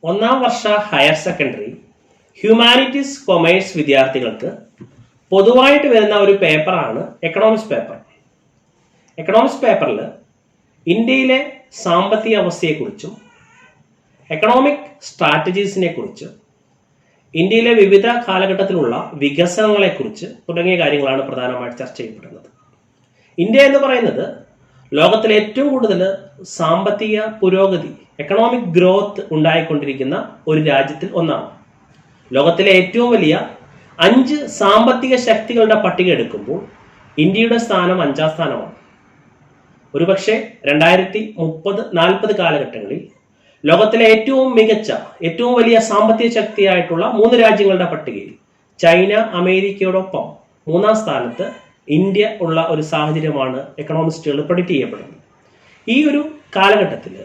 ഒന്നാം വർഷ higher secondary humanities commerce വിദ്യാർത്ഥികൾക്ക് പൊതുവായിട്ട് വരുന്ന ഒരു പേപ്പറാണ് എക്കണോമിക്സ് പേപ്പർ. എക്കണോമിക്സ് പേപ്പറിൽ ഇന്ത്യയിലെ സാമ്പത്തിക അവസ്ഥയെക്കുറിച്ചും എക്കണോമിക് സ്ട്രാറ്റജീസിനെ കുറിച്ച്, ഇന്ത്യയിലെ വിവിധ കാലഘട്ടത്തിലുള്ള വികസനങ്ങളെക്കുറിച്ച് തുടങ്ങിയ കാര്യങ്ങളാണ് പ്രധാനമായിട്ട് ചർച്ച ചെയ്യപ്പെടുന്നത്. ഇന്ത്യ എന്ന് പറയുന്നത് ലോകത്തിലെ ഏറ്റവും കൂടുതൽ സാമ്പത്തിക പുരോഗതി, എക്കണോമിക് ഗ്രോത്ത് ഉണ്ടായിക്കൊണ്ടിരിക്കുന്ന ഒരു രാജ്യത്തിൽ ഒന്നാണ്. ലോകത്തിലെ ഏറ്റവും വലിയ 5 സാമ്പത്തിക ശക്തികളുടെ പട്ടിക എടുക്കുമ്പോൾ ഇന്ത്യയുടെ സ്ഥാനം 5ാം സ്ഥാനമാണ്. ഒരുപക്ഷെ 2030-40 കാലഘട്ടങ്ങളിൽ ലോകത്തിലെ ഏറ്റവും മികച്ച, ഏറ്റവും വലിയ സാമ്പത്തിക ശക്തിയായിട്ടുള്ള 3 രാജ്യങ്ങളുടെ പട്ടികയിൽ ചൈന, അമേരിക്കയോടൊപ്പം 3ാം സ്ഥാനത്ത് ഇന്ത്യ ഉള്ള ഒരു സാഹചര്യമാണ് എക്കണോമിസ്റ്റുകൾ പ്രെഡിക്റ്റ് ചെയ്യപ്പെടുന്നത്. ഈ ഒരു കാലഘട്ടത്തിൽ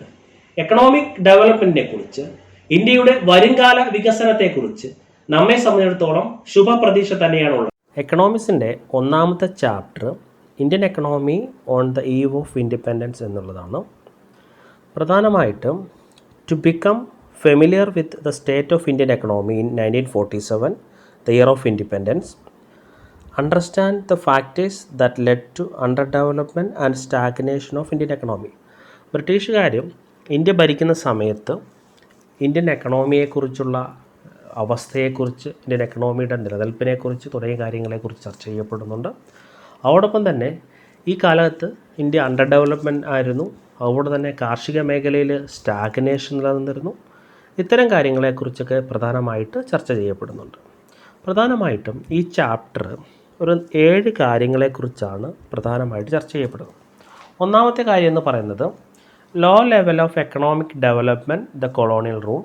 എക്കണോമിക് ഡെവലപ്മെന്റിനെ കുറിച്ച്, ഇന്ത്യയുടെ വരുംകാല വികസനത്തെക്കുറിച്ച് നമ്മെ സംബന്ധിച്ചിടത്തോളം ശുഭപ്രതീക്ഷ തന്നെയാണുള്ളത്. എക്കണോമിക്സിൻ്റെ 1ാമത്തെ chapter Indian economy on the eve of independence എന്നുള്ളതാണ്. പ്രധാനമായിട്ടും to become familiar with the state of Indian economy in 1947, the year of independence, understand the factors that led to underdevelopment and stagnation of Indian economy. ബ്രിട്ടീഷുകാരും ഇന്ത്യ ഭരിക്കുന്ന സമയത്ത് Indian എക്കണോമിയെക്കുറിച്ചുള്ള അവസ്ഥയെക്കുറിച്ച്, Indian എക്കണോമിയുടെ നിലനിൽപ്പിനെക്കുറിച്ച് തുടങ്ങിയ കാര്യങ്ങളെക്കുറിച്ച് ചർച്ച ചെയ്യപ്പെടുന്നുണ്ട്. അതോടൊപ്പം തന്നെ ഈ കാലത്ത് ഇന്ത്യ അണ്ടർ ഡെവലപ്മെൻറ്റ് ആയിരുന്നു. അതുകൊണ്ട് തന്നെ കാർഷിക മേഖലയിൽ സ്റ്റാഗ്നേഷൻ നിലനിന്നിരുന്നു. ഇത്തരം കാര്യങ്ങളെക്കുറിച്ചൊക്കെ പ്രധാനമായിട്ട് ചർച്ച ചെയ്യപ്പെടുന്നുണ്ട്. പ്രധാനമായിട്ടും ഈ ചാപ്റ്റർ ഒരു 7 കാര്യങ്ങളെക്കുറിച്ചാണ് പ്രധാനമായിട്ട് ചർച്ച ചെയ്യപ്പെടുന്നത്. 1ാമത്തെ കാര്യം എന്ന് പറയുന്നത് low level of economic development, the colonial rule.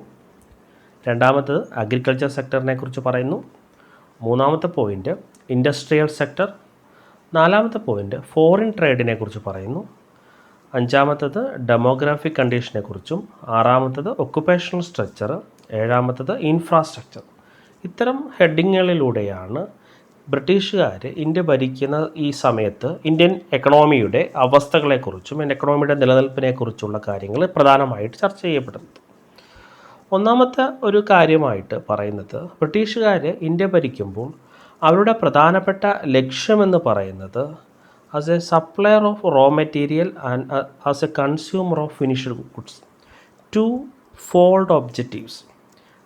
2ാമത്തത് അഗ്രികൾച്ചർ സെക്ടറിനെ കുറിച്ച് പറയുന്നു. 3ാമത്തെ പോയിൻ്റ് ഇൻഡസ്ട്രിയൽ സെക്ടർ. 4ാമത്തെ പോയിൻ്റ് ഫോറിൻ ട്രേഡിനെ കുറിച്ച് പറയുന്നു. 5ാമത്തത് ഡെമോഗ്രാഫിക് കണ്ടീഷനെ കുറിച്ചും. 6ാമത്തത് ഒക്കുപേഷണൽ സ്ട്രക്ചർ. 7ാമത്തത് ഇൻഫ്രാസ്ട്രക്ചർ. ഇത്തരം ഹെഡിങ്ങുകളിലൂടെയാണ് ബ്രിട്ടീഷുകാർ ഇന്ത്യ ഭരിക്കുന്ന ഈ സമയത്ത് ഇന്ത്യൻ എക്കണോമിയുടെ അവസ്ഥകളെക്കുറിച്ചും എക്കണോമിയുടെ നിലനിൽപ്പിനെക്കുറിച്ചുള്ള കാര്യങ്ങൾ പ്രധാനമായിട്ട് ചർച്ച ചെയ്യപ്പെടുന്നത്. 1ാമത്തെ ഒരു കാര്യമായിട്ട് പറയുന്നത് ബ്രിട്ടീഷുകാർ ഇന്ത്യ ഭരിക്കുമ്പോൾ അവരുടെ പ്രധാനപ്പെട്ട ലക്ഷ്യമെന്ന് പറയുന്നത് as a supplier of raw material and as a consumer of finished goods. 2 fold objectives.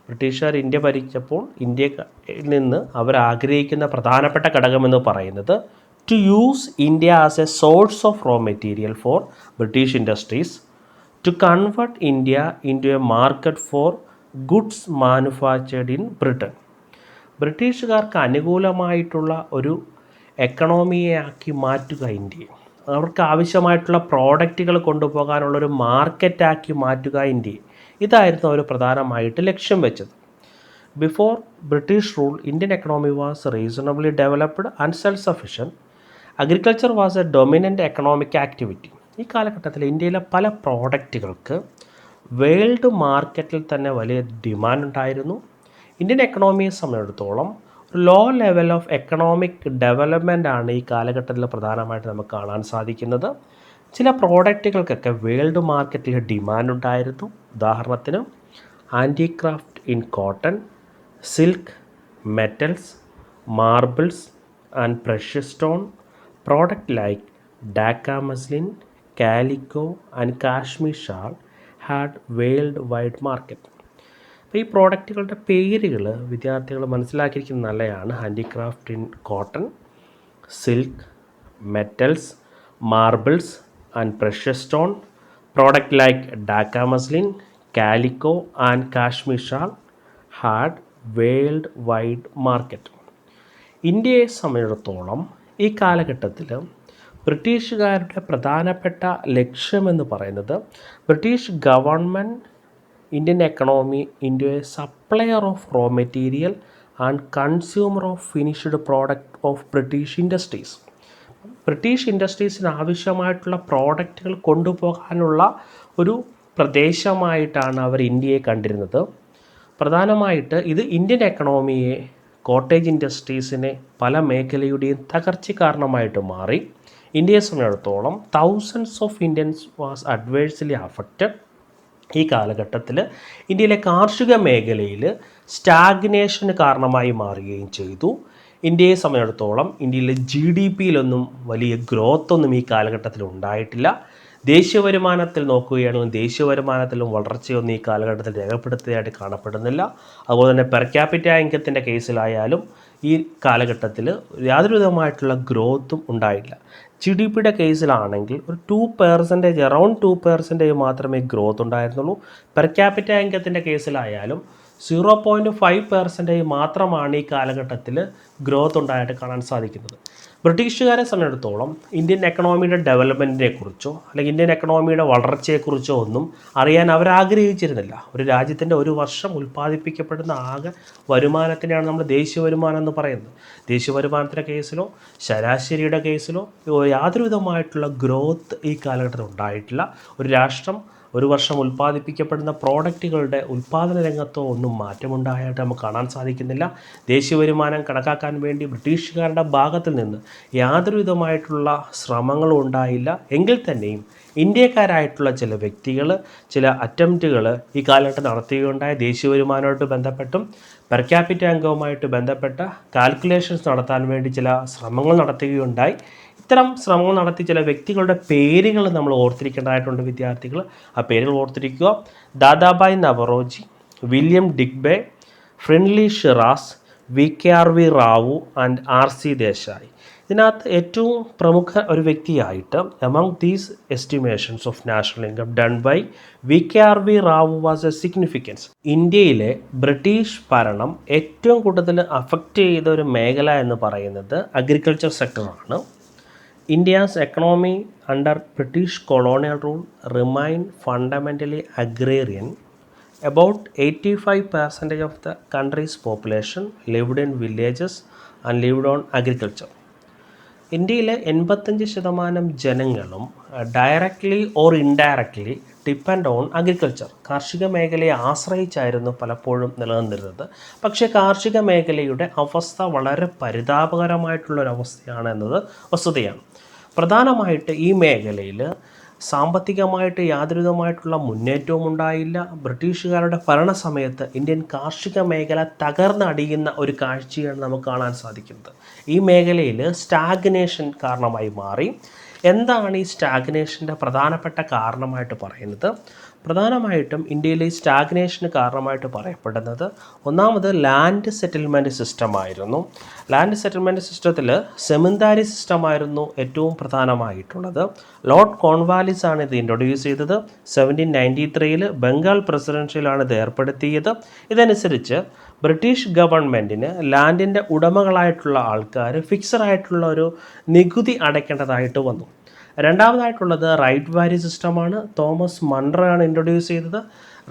ബ്രിട്ടീഷുകാർ ഇന്ത്യ ഭരിച്ചപ്പോൾ ഇന്ത്യയിൽ നിന്ന് അവരാഗ്രഹിക്കുന്ന പ്രധാനപ്പെട്ട ഘടകമെന്ന് പറയുന്നത് to use India as a source of raw material for British industries, to convert India into a market for goods manufactured in Britain. ബ്രിട്ടീഷുകാർക്ക് അനുകൂലമായിട്ടുള്ള ഒരു എക്കണോമിയെ ആക്കി മാറ്റുക ഇന്ത്യയെ, അവർക്ക് ആവശ്യമായിട്ടുള്ള പ്രോഡക്റ്റുകൾ കൊണ്ടുപോകാനുള്ളൊരു മാർക്കറ്റാക്കി മാറ്റുക ഇന്ത്യയെ. ഇതായിരുന്നു അവർ പ്രധാനമായിട്ട് ലക്ഷ്യം വെച്ചത്. Before British rule, Indian economy was reasonably developed and self sufficient. Agriculture was A dominant economic activity. ഈ കാലഘട്ടത്തിൽ ഇന്ത്യയിലെ പല പ്രോഡക്റ്റുകൾക്ക് വേൾഡ് മാർക്കറ്റിൽ തന്നെ വലിയ ഡിമാൻഡ് ഉണ്ടായിരുന്നു. ഇന്ത്യൻ എക്കണോമിയെ സംബന്ധിച്ചിടത്തോളം low level of economic development ആണ് ഈ കാലഘട്ടത്തിൽ പ്രധാനമായിട്ട് നമുക്ക് കാണാൻ സാധിക്കുന്നത്. ചില പ്രോഡക്റ്റുകൾക്കൊക്കെ വേൾഡ് മാർക്കറ്റിൽ ഡിമാൻഡ് ഉണ്ടായിരുന്നു. ഉദാഹരണത്തിന് handicraft in cotton, silk, metals, marbles and precious stone, product like Dhaka muslin, calico and Kashmir shawl had world wide market. അപ്പോൾ ഈ പ്രോഡക്റ്റുകളുടെ പേരുകൾ വിദ്യാർത്ഥികൾ മനസ്സിലാക്കിയിരിക്കുന്നത് നല്ലതാണ്. Handicraft in cotton, silk, metals, marbles and precious stone, product like Dhaka muslin, calico and Kashmir shawl had world wide market. ഇന്ത്യയെ സംബന്ധിച്ചിടത്തോളം ഈ കാലഘട്ടത്തിൽ ബ്രിട്ടീഷുകാരുടെ പ്രധാനപ്പെട്ട ലക്ഷ്യമെന്ന് പറയുന്നത് British government Indian economy into a supplier of raw material and consumer of finished product of British industries. British ഇൻഡസ്ട്രീസിന് ആവശ്യമായിട്ടുള്ള പ്രോഡക്റ്റുകൾ കൊണ്ടുപോകാനുള്ള ഒരു പ്രദേശമായിട്ടാണ് അവർ ഇന്ത്യയെ കണ്ടിരുന്നത്. പ്രധാനമായിട്ട് ഇത് ഇന്ത്യൻ എക്കണോമിയെ, കോട്ടേജ് ഇൻഡസ്ട്രീസിനെ പല മേഖലയുടെയും തകർച്ച കാരണമായിട്ട് മാറി. ഇന്ത്യയെ സംബന്ധിച്ചിടത്തോളം thousands of Indians was adversely affected. ഈ കാലഘട്ടത്തിൽ ഇന്ത്യയിലെ കാർഷിക മേഖലയിൽ സ്റ്റാഗ്നേഷന് കാരണമായി മാറുകയും ചെയ്തു. ഇന്ത്യയെ സംബന്ധിച്ചിടത്തോളം ഇന്ത്യയിലെ GDP-യിലൊന്നും വലിയ ഗ്രോത്ത് ഒന്നും ഈ കാലഘട്ടത്തിൽ ഉണ്ടായിട്ടില്ല. ദേശീയ വരുമാനത്തിൽ നോക്കുകയാണെങ്കിൽ ദേശീയ വരുമാനത്തിലും വളർച്ചയൊന്നും ഈ കാലഘട്ടത്തിൽ രേഖപ്പെടുത്തിയതായിട്ട് കാണപ്പെടുന്നില്ല. അതുപോലെ തന്നെ പെർ ക്യാപിറ്റ ഇൻകത്തിൻ്റെ കേസിലായാലും ഈ കാലഘട്ടത്തിൽ യാതൊരു വിധമായിട്ടുള്ള ഗ്രോത്തും ഉണ്ടായില്ല. GDP-യുടെ കേസിലാണെങ്കിൽ ഒരു 2%, അറൗണ്ട് 2% മാത്രമേ ഗ്രോത്ത് ഉണ്ടായിരുന്നുള്ളൂ. പെർ ക്യാപിറ്റ ഇൻകത്തിൻ്റെ കേസിലായാലും 0.5% മാത്രമാണ് ഈ കാലഘട്ടത്തിൽ ഗ്രോത്ത് ഉണ്ടായിട്ട് കാണാൻ സാധിക്കുന്നത്. ബ്രിട്ടീഷുകാരെ സംബന്ധിച്ചിടത്തോളം ഇന്ത്യൻ എക്കണോമിയുടെ ഡെവലപ്മെൻറ്റിനെ കുറിച്ചോ അല്ലെങ്കിൽ ഇന്ത്യൻ എക്കണോമിയുടെ വളർച്ചയെക്കുറിച്ചോ ഒന്നും അറിയാൻ അവർ ആഗ്രഹിച്ചിരുന്നില്ല. ഒരു രാജ്യത്തിൻ്റെ ഒരു വർഷം ഉൽപ്പാദിപ്പിക്കപ്പെടുന്ന ആകെ വരുമാനത്തിനെയാണ് നമ്മൾ ദേശീയ വരുമാനം എന്ന് പറയുന്നത്. ദേശീയ വരുമാനത്തിൻ്റെ കേസിലോ ശരാശരിയുടെ കേസിലോ യാതൊരു വിധമായിട്ടുള്ള ഗ്രോത്ത് ഈ കാലഘട്ടത്തിൽ ഉണ്ടായിട്ടില്ല. ഒരു രാഷ്ട്രം ഒരു വർഷം ഉൽപ്പാദിപ്പിക്കപ്പെടുന്ന പ്രോഡക്റ്റുകളുടെ ഉൽപ്പാദന രംഗത്തോ ഒന്നും മാറ്റമുണ്ടായിട്ട് നമുക്ക് കാണാൻ സാധിക്കുന്നില്ല. ദേശീയ വരുമാനം കണക്കാക്കാൻ വേണ്ടി ബ്രിട്ടീഷുകാരുടെ ഭാഗത്തിൽ നിന്ന് യാതൊരു വിധമായിട്ടുള്ള ശ്രമങ്ങളും ഉണ്ടായില്ല. എങ്കിൽ തന്നെയും ഇന്ത്യക്കാരായിട്ടുള്ള ചില വ്യക്തികൾ ചില അറ്റംപ്റ്റുകൾ ഈ കാലഘട്ടം നടത്തുകയുണ്ടായ ദേശീയ വരുമാനവുമായിട്ട് ബന്ധപ്പെട്ടും പെർ ക്യാപിറ്റ ഇൻകവുമായിട്ട് ബന്ധപ്പെട്ട കാൽക്കുലേഷൻസ് നടത്താൻ വേണ്ടി ചില ശ്രമങ്ങൾ നടത്തുകയുണ്ടായി. ഇത്തരം ശ്രമങ്ങൾ നടത്തി ചില വ്യക്തികളുടെ പേരുകൾ നമ്മൾ ഓർത്തിരിക്കേണ്ടതായിട്ടുണ്ട് വിദ്യാർത്ഥികൾ. ആ പേരുകൾ ഓർത്തിരിക്കുക: Dadabhai Naoroji, William Digby, Findlay Shirras, VKRV Rao and RC Desai. ഇതിനകത്ത് ഏറ്റവും പ്രമുഖ ഒരു വ്യക്തിയായിട്ട് among these estimations of national income done by VKRV Rao was a significance. ഇന്ത്യയിലെ ബ്രിട്ടീഷ് ഭരണം ഏറ്റവും കൂടുതൽ അഫക്റ്റ് ചെയ്ത ഒരു മേഖല എന്ന് പറയുന്നത് അഗ്രികൾച്ചർ സെക്ടറാണ്. India's economy under British colonial rule remained fundamentally agrarian. About 85% of the country's population lived in villages and lived on agriculture. ഇന്ത്യയിലെ 85% ജനങ്ങളും directly or indirectly depend on agriculture. കാർഷിക മേഖലയെ ആശ്രയിച്ചായിരുന്നു പലപ്പോഴും നിലനിന്നിരുന്നത്. പക്ഷേ കാർഷിക മേഖലയുടെ അവസ്ഥ വളരെ പരിതാപകരമായിട്ടുള്ളൊരവസ്ഥയാണ് എന്നത് വസ്തുതയാണ്. പ്രധാനമായിട്ട് ഈ മേഖലയിൽ സാമ്പത്തികമായിട്ട് യാതൊരുവിധമായിട്ടുള്ള മുന്നേറ്റവും ഉണ്ടായില്ല. ബ്രിട്ടീഷുകാരുടെ ഭരണസമയത്ത് ഇന്ത്യൻ കാർഷിക മേഖല തകർന്നടിയുന്ന ഒരു കാഴ്ചയാണ് നമുക്ക് കാണാൻ സാധിക്കുന്നത്. ഈ മേഖലയിൽ സ്റ്റാഗ്നേഷൻ കാരണമായി മാറി. എന്താണ് ഈ സ്റ്റാഗ്നേഷൻ്റെ പ്രധാനപ്പെട്ട കാരണമായിട്ട് പറയുന്നത്? പ്രധാനമായിട്ടും ഇന്ത്യയിലെ സ്റ്റാഗ്നേഷന് കാരണമായിട്ട് പറയപ്പെടുന്നത് ഒന്നാമത് ലാൻഡ് സെറ്റിൽമെൻറ്റ് സിസ്റ്റമായിരുന്നു. ലാൻഡ് സെറ്റിൽമെൻറ്റ് സിസ്റ്റത്തിൽ സെമിന്ദാരി സിസ്റ്റമായിരുന്നു ഏറ്റവും പ്രധാനമായിട്ടുള്ളത്. ലോർഡ് കോൺവാലിസ് ആണ് ഇത് ഇൻട്രൊഡ്യൂസ് ചെയ്തത്. 1793 ബംഗാൾ പ്രസിഡൻഷ്യയിലാണ് ഇത് ഏർപ്പെടുത്തിയത്. ഇതനുസരിച്ച് ബ്രിട്ടീഷ് ഗവൺമെൻറ്റിന് ലാൻഡിൻ്റെ ഉടമകളായിട്ടുള്ള ആൾക്കാർ ഫിക്സഡ് ആയിട്ടുള്ള ഒരു നികുതി അടയ്ക്കേണ്ടതായിട്ട് വന്നു. രണ്ടാമതായിട്ടുള്ളത് റൈറ്റ് വാരി സിസ്റ്റമാണ്. തോമസ് മൺറോ ആണ് ഇൻട്രൊഡ്യൂസ് ചെയ്തത്.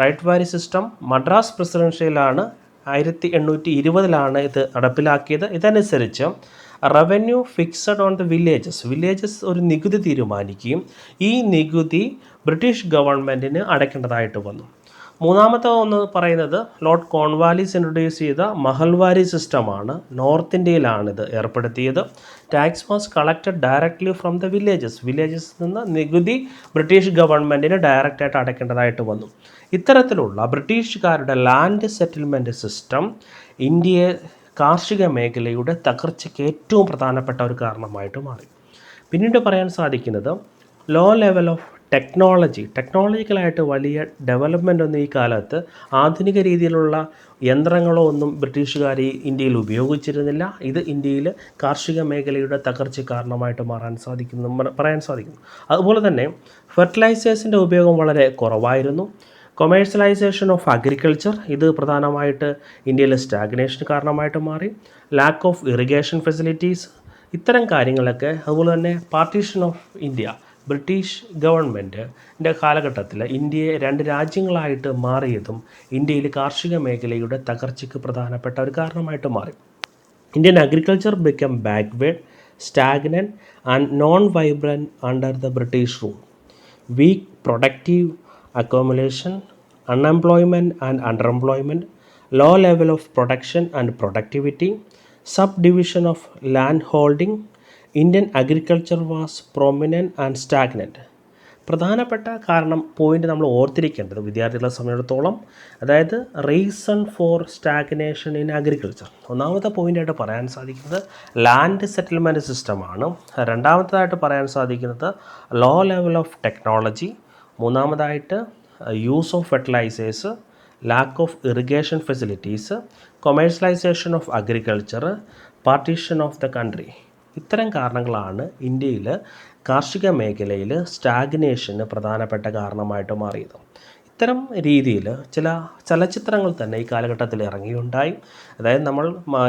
റൈറ്റ് വാരി സിസ്റ്റം മദ്രാസ് പ്രസിഡൻഷ്യയിലാണ് 1820 ഇത് നടപ്പിലാക്കിയത്. ഇതനുസരിച്ച് revenue fixed on the villages ഒരു നികുതി തീരുമാനിക്കുകയും ഈ നികുതി ബ്രിട്ടീഷ് ഗവൺമെൻറ്റിന് അടയ്ക്കേണ്ടതായിട്ട് വന്നു. മൂന്നാമത്തെ ഒന്ന് പറയുന്നത് ലോർഡ് കോൺവാലിസ് ഇൻട്രൊഡ്യൂസ് ചെയ്ത മഹൽവാരി സിസ്റ്റമാണ്. നോർത്ത് ഇന്ത്യയിലാണ് ഇത് ഏർപ്പെടുത്തിയത്. Tax was collected directly from the villages നിന്ന് നികുതി ബ്രിട്ടീഷ് ഗവൺമെൻറ്റിന് ഡയറക്റ്റായിട്ട് അടയ്ക്കേണ്ടതായിട്ട് വന്നു. ഇത്തരത്തിലുള്ള ബ്രിട്ടീഷുകാരുടെ ലാൻഡ് സെറ്റിൽമെൻറ്റ് സിസ്റ്റം ഇന്ത്യയെ കാർഷിക മേഖലയുടെ തകർച്ചയ്ക്ക് ഏറ്റവും പ്രധാനപ്പെട്ട ഒരു കാരണമായിട്ട് മാറി. പിന്നീട് പറയാൻ സാധിക്കുന്നത് ലോ ലെവൽ ഓഫ് ടെക്നോളജിക്കലായിട്ട് വലിയ ഡെവലപ്മെൻ്റ് ഒന്നും ഈ കാലത്ത് ആധുനിക രീതിയിലുള്ള യന്ത്രങ്ങളോ ഒന്നും ബ്രിട്ടീഷുകാർ ഇന്ത്യയിൽ ഉപയോഗിച്ചിരുന്നില്ല. ഇത് ഇന്ത്യയിൽ കാർഷിക മേഖലയുടെ തകർച്ച കാരണമായിട്ട് പറയാൻ സാധിക്കുന്നു. അതുപോലെ തന്നെ ഫെർട്ടിലൈസേഴ്സിൻ്റെ ഉപയോഗം വളരെ കുറവായിരുന്നു. കൊമേഴ്സ്യലൈസേഷൻ ഓഫ് അഗ്രികൾച്ചർ ഇത് പ്രധാനമായിട്ട് ഇന്ത്യയിലെ സ്റ്റാഗ്നേഷന് കാരണമായിട്ട് മാറി. ലാക്ക് ഓഫ് ഇറിഗേഷൻ ഫെസിലിറ്റീസ് ഇത്തരം കാര്യങ്ങളൊക്കെ. അതുപോലെ തന്നെ പാർട്ടീഷൻ ഓഫ് ഇന്ത്യ, ബ്രിട്ടീഷ് ഗവൺമെൻറ്റിൻ്റെ കാലഘട്ടത്തിൽ ഇന്ത്യയെ 2 രാജ്യങ്ങളായിട്ട് മാറിയതും ഇന്ത്യയിൽ കാർഷിക മേഖലയുടെ തകർച്ചയ്ക്ക് പ്രധാനപ്പെട്ട ഒരു കാരണമായിട്ട് മാറി. Indian agriculture become backward, stagnant and non vibrant under the British rule. Weak productive accumulation, unemployment and underemployment, low level of production and productivity, subdivision of land holding. Indian agriculture was prominent and stagnant. പ്രധാനപ്പെട്ട കാരണം point നമ്മൾ ഓർത്തിരിക്കേണ്ടത് വിദ്യാർത്ഥികളെ സംബന്ധിച്ചിടത്തോളം, അതായത് reason for stagnation in agriculture. ഒന്നാമത്തെ പോയിൻ്റായിട്ട് പറയാൻ സാധിക്കുന്നത് land settlement സിസ്റ്റമാണ്. രണ്ടാമത്തേതായിട്ട് പറയാൻ സാധിക്കുന്നത് ലോ ലെവൽ ഓഫ് ടെക്നോളജി. മൂന്നാമതായിട്ട് use of fertilisers, lack of irrigation facilities, commercialisation of agriculture, partition of the country. ഇത്തരം കാരണങ്ങളാണ് ഇന്ത്യയിൽ കാർഷിക മേഖലയിൽ സ്റ്റാഗ്നേഷന് പ്രധാനപ്പെട്ട കാരണമായിട്ട് മാറിയത്. ഇത്തരം രീതിയിൽ ചില ചലച്ചിത്രങ്ങൾ തന്നെ ഈ കാലഘട്ടത്തിൽ ഇറങ്ങിയുണ്ടായി. അതായത് നമ്മൾ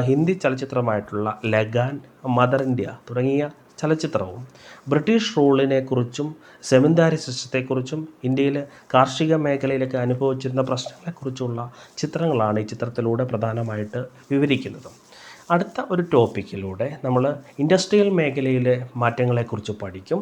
ഹിന്ദി ചലച്ചിത്രമായിട്ടുള്ള ലഗാൻ, മദർ ഇന്ത്യ തുടങ്ങിയ ചലച്ചിത്രവും ബ്രിട്ടീഷ് റൂളിനെക്കുറിച്ചും സെമിന്ദാരി സിസ്റ്റത്തെക്കുറിച്ചും ഇന്ത്യയിൽ കാർഷിക മേഖലയിലൊക്കെ അനുഭവിച്ചിരുന്ന പ്രശ്നങ്ങളെക്കുറിച്ചുള്ള ചിത്രങ്ങളാണ് ഈ ചിത്രത്തിലൂടെ പ്രധാനമായിട്ട് വിവരിക്കുന്നത്. അടുത്ത ഒരു ടോപ്പിക്കിലൂടെ നമ്മൾ ഇൻഡസ്ട്രിയൽ മേഖലയിലെ മാറ്റങ്ങളെക്കുറിച്ച് പഠിക്കും.